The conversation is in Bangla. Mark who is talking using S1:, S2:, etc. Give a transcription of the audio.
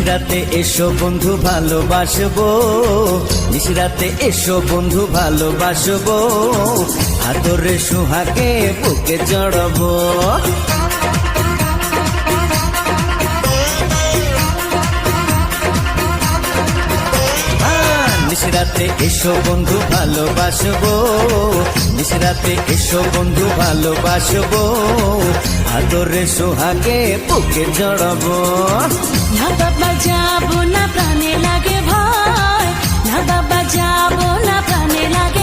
S1: নিশিরাতে এসো বন্ধু ভালোবাসবো, নিশিরাতে এসো বন্ধু ভালোবাসবো, আদরে সোহাগে বুকে জড়াবো। নিশিরাতে এসো বন্ধু ভালোবাসবো, নিশিরাতে এসো বন্ধু ভালোবাসবো, আদরে সোহাগে বুকে জড়াবো।
S2: না বাবা যাবো না, প্রাণে লাগে ভয়, না বাবা যাবো না, প্রাণে লাগে